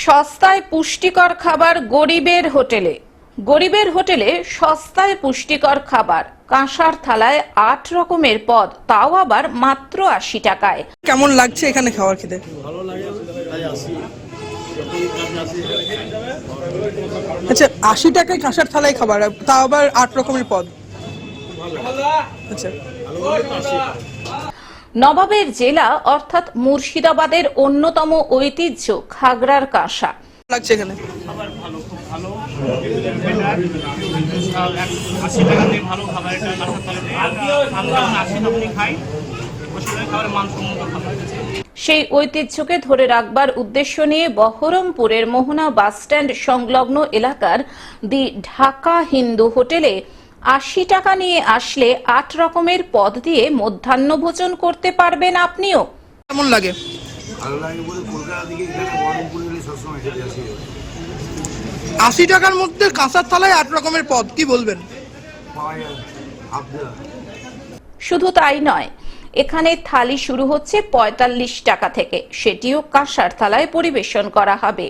সস্তায় পুষ্টিকর খাবার গরিবের হোটেলে সস্তায় পুষ্টিকর খাবার কাঁসার থালায় ৮ রকমের পদ, তাও আবার মাত্র ৮০ টাকায়। কেমন লাগছে এখানে খাবার খেতে? ভালো লাগে, তাই আসি। আচ্ছা, ৮০ টাকায় কাঁসার থালায় খাবার, তাও আবার ৮ রকমের পদ। আচ্ছা, নবাবের জেলা অর্থাৎ মুর্শিদাবাদের অন্যতম ঐতিহ্য খাগড়ার কাঁসা। লাগছে এখানে খাবার ভালো, খুব ভালো। ৮০ টাকাতে ভালো খাবার, এটা কাঁসার থালাতে আমরা ৮০ টাকা খাই, বসে খাবারের মানসম্মত খাবার। সেই ঐতিহ্যকে ধরে রাখবার উদ্দেশ্য নিয়ে বহরমপুরের মোহনা বাসস্ট্যান্ড সংলগ্ন এলাকার দি ঢাকা হিন্দু হোটেলে ৮০ টাকা নিয়ে আসলে ৮ রকমের পদ দিয়ে মধ্যাহ্ন ভোজন করতে পারবেন আপনিও। কেমন লাগে? ভালো লাগে বলে কলকাতা থেকে এখানে বহরমপুরে গেলে সবসময় খেতে আসি। ৮০ টাকার মধ্যে কাঁসার থালায় ৮ রকমের পদ, কি বলবেন? পাওয়া যায় হাফ দেওয়া। শুধু তাই নয়, এখানে থালি শুরু হচ্ছে ৪৫ টাকা থেকে, সেটিও কাঁসার থালায় পরিবেশন করা হবে।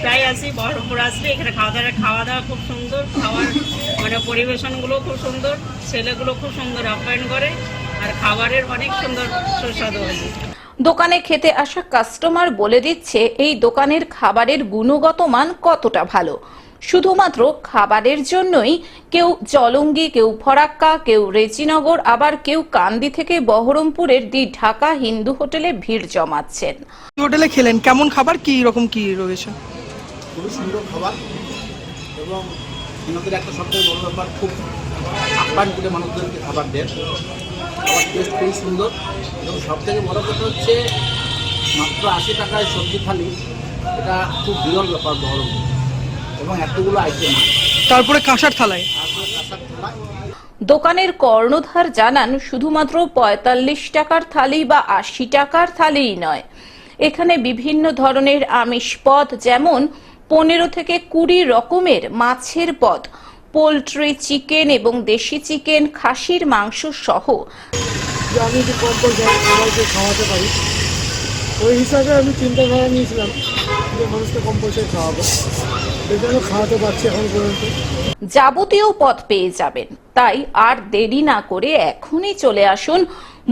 প্রায় আসি, বহরমপুর আসলে এখানে খাওয়া দাওয়া খুব সুন্দর, খাওয়ার মানে পরিবেশনগুলো খুব সুন্দর, ছেলেগুলো খুব সুন্দর আপ্যায়ন করে, আর খাবারের অনেক সুন্দর সুস্বাদু হয়েছে। দোকানে খেতে আসা কাস্টমার বলে দিচ্ছে এই দোকানের খাবারের গুণগত মান কতটা ভালো। শুধুমাত্র খাবারের জন্যই কেউ জলঙ্গি, কেউ ফরাক্কা, কেউ রেজিনগর, আবার কেউ কান্দি থেকে বহরমপুরের দি ঢাকা হিন্দু হোটেলে ভিড় জমাচ্ছেন। হোটেলে খেলেন, কেমন খাবার, কি রকম কি রয়েছে? খুবই সুন্দর খাবার, এবং ওনাদের একটা সবথেকে বড় ব্যাপার, খুব আপ্যায়ন করে মানুষদেরকে খাবার দেন। খাবার টেস্ট খুবই সুন্দর, এবং সবথেকে বড় কথা হচ্ছে মাত্র ৮০ টাকায় সবজি থালি, এটা খুব বিরল ব্যাপার বহরমপুর, এবং এতগুলো আইটেম। তারপরে কাঁসার থালায়। তারপরে কাঁসার থালা। দোকানের কর্ণধার জানান, শুধুমাত্র ৪৫ টাকার থালি বা ৮০ টাকার থালিই নয়, এখানে বিভিন্ন ধরনের আমিষ পদ, যেমন ১৫ থেকে ২০ রকমের মাছের পদ, পোলট্রি, চিকেন এবং দেশি চিকেন, খাসির মাংস সহ। আমি যে কম পয়সায় সবাইকে খাওয়াতে পারি, ওই হিসাবে আমি চিন্তাধারা নিয়েছিলাম যে মানুষকে কম পয়সায় খাওয়াবো, এই জন্য খাওয়াতে পারছি এখন পর্যন্ত। যাবতীয় পদ পেয়ে যাবেন, তাই আর দেরি না করে এখনই চলে আসুন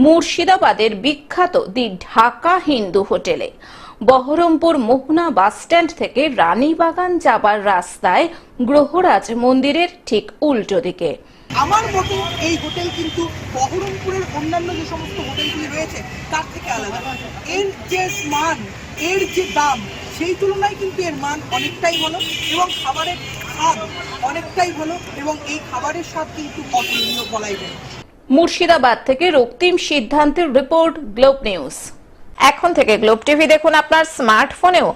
মুর্শিদাবাদের বিখ্যাত দি ঢাকা হিন্দু হোটেলে। বহরমপুর মোহনা বাসস্ট্যান্ড থেকে রানীবাগান যাবার রাস্তায় গ্রহরাজ মন্দিরের ঠিক উল্টো দিকে। আমার মতে এই হোটেল কিন্তু বহরমপুরের অন্যান্য যে সমস্ত হোটেলগুলি রয়েছে তার থেকে আলাদা। এর যে মান, এর যে দাম, সেই তুলনায় কিন্তু এর মান অনেকটাই ভালো, এবং খাবারের স্বাদ অনেকটাই ভালো, এবং এই খাবারের স্বাদ কিন্তু অতুলনীয় বলাই যায়। মুর্শিদাবাদ থেকে রক্তিম সিদ্ধান্তের রিপোর্ট, গ্লোব নিউজ। এখন থেকে গ্লোব টিভি দেখুন আপনার স্মার্টফোনেও।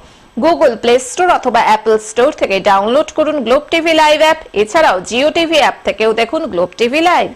গুগল প্লে স্টোর অথবা অ্যাপল স্টোর থেকে ডাউনলোড করুন গ্লোব টিভি লাইভ অ্যাপ। এছাড়াও জিও টিভি অ্যাপ থেকেও দেখুন গ্লোব টিভি লাইভ।